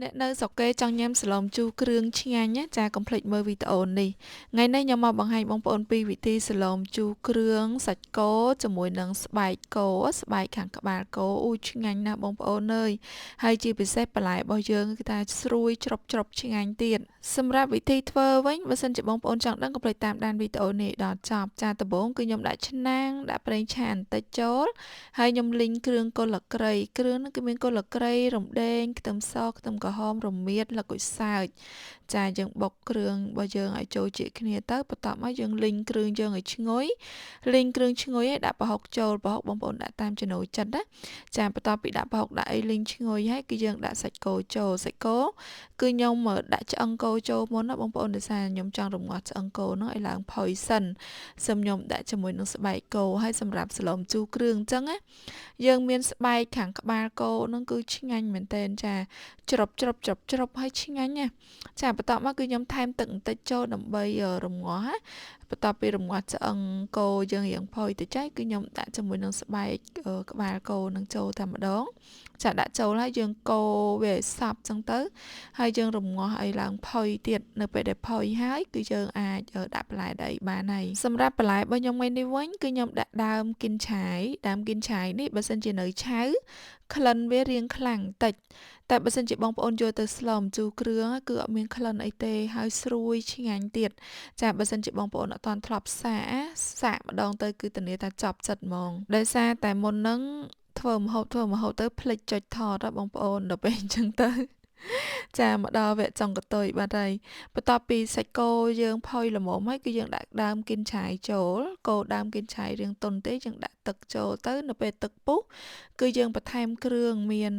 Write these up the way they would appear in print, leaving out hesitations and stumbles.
អ្នកនៅស្រុកគេចង់ញ៉ាំសាឡុំជូរគ្រឿងឆ្ងាញ់ណាចាកុំភ្លេចមើលវីដេអូនេះថ្ងៃនេះខ្ញុំមកបង្ហាញបងប្អូនពីវិធីសាឡុំជូរគ្រឿងសាច់គោជាមួយនឹងស្បែកគោស្បែកខាងក្បាលគោអូឆ្ងាញ់ណាស់បងប្អូនអើយហើយជាពិសេសបន្លែរបស់យើងគឺថាស្រួយច្របឆ្ងាញ់ទៀតសម្រាប់វិធីធ្វើវិញបើសិនជាបងប្អូនចង់ដឹងកុំភ្លេចតាមដានវីដេអូនេះដល់ចប់ចាដំបូងគឺខ្ញុំដាក់ឆ្នាំងដាក់ប្រេងឆាបន្តិចចូលហើយខ្ញុំលីងគ្រឿងកុលក្រៃគ្រឿងហ្នឹងគឺមានកុលក្រៃរំដេងខ្ទឹមសខ្ទឹមក្រហមរមៀតល្គុយសើចចាយើងបុកគ្រឿងរបស់យើងឲ្យចូលជាគ្នាទៅបន្ទាប់មកយើងលីងគ្រឿងយើងឲ្យឈ្ងុយលីងគ្រឿងឈ្ងុយហើយដាក់ប្រហុកចូលប្រហុកបងប្អូនដាក់តាមចំណូលចិត្តណាចាបន្ទាប់ពីដាក់ប្រហុកដាក់អីលីងឈ្ងុយហើយគឺយើងដាក់សាច់គោចូលសាច់គោគឺខ្ញុំដាក់ឆ្អឹងគោចូលមុនណាបងប្អូនដោយសារខ្ញុំចង់រំងាស់ឆ្អឹងគោហ្នឹងឲ្យឡើងផុយសិនសឹមខ្ញុំដាក់ជាមួយនឹងស្បែកគោហើយសម្រាប់សាឡុំជូរគ្រឿងអញ្ចឹងណាយើងមានស្បែកខាងក្បាលគោហ្នឹងគឺឆ្ងាញ់មែនតើចាច្របហើយឆ្ងាញ់ណាចាបន្ទាប់មកគឺខ្ញុំថែមទឹកបន្តិចចូលដើម្បីរំងាស់បន្ទាប់ពីរំងាស់ឆ្អឹងគោយើងរៀងផុយទៅចុះគឺខ្ញុំដាក់ជាមួយនឹងស្បែកក្បាលគោនឹងចូលតែម្ដងចាដាក់ចូលហើយយើងកូរវាឲ្យសព្វចឹងទៅហើយយើងរំងាស់ឲ្យឡើងផុយទៀតនៅពេលដែលផុយហើយគឺយើងអាចដាក់បន្លែដីបានហើយសម្រាប់បន្លែរបស់ខ្ញុំថ្ងៃនេះវិញគឺខ្ញុំដាក់ដើមគិនឆាយនេះបើសិនជានៅឆៅក្លិនវារៀងខ្លាំងតិចតែបើសិនជាបងប្អូនយកទៅស្លម្ជូរគ្រឿងគឺអត់មានក្លិនអីទេហើយស្រួយឆ្ងាញ់ទៀតចាបើសិនជាបងប្អូនអត់ទាន់ធ្លាប់សាកម្ដងទៅគឺធានាថាចប់ចិត្តហ្មងដោយសារតែមុនហ្នឹងធ្វើម្ហូបទៅភ្លេចចុចថតបងប្អូនដល់ពេលអញ្ចឹងទៅចាមកដល់វគ្គចុងកតុយបាត់ហើយបន្ទាប់ពីសាច់គោយើងផុយល្មមហើយគឺយើងដាក់ដើមគិនឆាយចូលកូរដើមគិនឆាយរៀងទន់ទេយើងដាក់ទឹកចូលទៅនៅពេលទឹកពុះគឺយើងបន្ថែមគ្រឿងមាន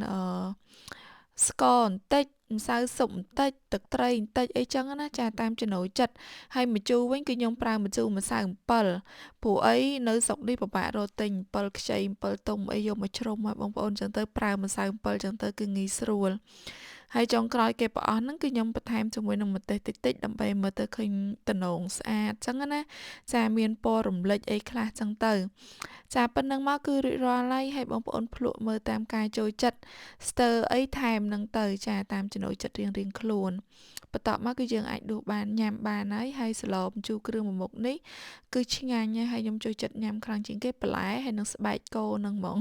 ស្ករបន្តិចម្សៅស៊ុបបន្តិចទឹកត្រីបន្តិចអីចឹងណាចាតាមចំណូលចិត្តហើយម្ជូរវិញគឺខ្ញុំប្រើម្ជូរម្សៅអំពិលព្រោះអីនៅស្រុកនេះពិបាករកទិញអំពិលខ្ចីអំពិលទុំអីយកមកជ្រុំឲ្យបងប្អូនចឹងទៅប្រើម្សៅអំពិលចឹងទៅគឺងាយស្រួលហើយចុងក្រោយគេប្រអស់ហ្នឹងគឺខ្ញុំបន្ថែមជាមួយនឹងម្ទេសតិចដើម្បីមើលទៅឃើញតំណងស្អាតចឹងណាចាមានពណ៌រំលេចអីខ្លះចឹងទៅចាប៉ុណ្្នឹងមកគឺរួចរាល់ហើយបងប្អូនភ្លក់មើលតាមការចូលចិត្តស្ទើអីថែមនឹងទៅចាតាមចំណូលចិត្តរៀងខ្លួនបន្ទាប់មកគឺយើងអាចដួសបានញ៉ាំបានហើយសាឡុំជូរគ្រឿងមួយមុខនេះគឺឆ្ងាញ់ហើយខ្ញុំចូលចិត្តញ៉ាំខ្លាំងជាងគេបន្លែហើយនឹងស្បែកគោនឹងហ្មង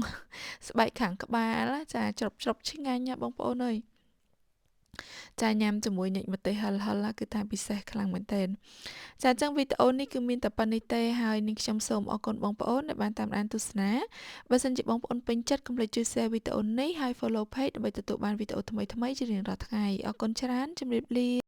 ស្បែកខាងក្បាលចាច្របឆ្ងាញ់ណាបងប្អូនអើយចាញ៉ាំជាមួយញ៉ាច់ម្ទេសហឹលគឺថាពិសេសខ្លាំងមែនទែនចាអញ្ចឹងវីដេអូនេះគឺមានតែប៉ុណ្្នេះទេហើយនាងខ្ញុំសូមអរគុណបងប្អូនដែលបានតាមដានទស្សនាបើសិនជាបងប្អូនពេញចិត្តកុំភ្លេចជួយ share វីដេអូនេះហើយ follow page ដើម្បីទទួលបានវីដេអូថ្មីៗជារៀងរាល់ថ្ងៃអរគុណច្រើនជម្រាបលា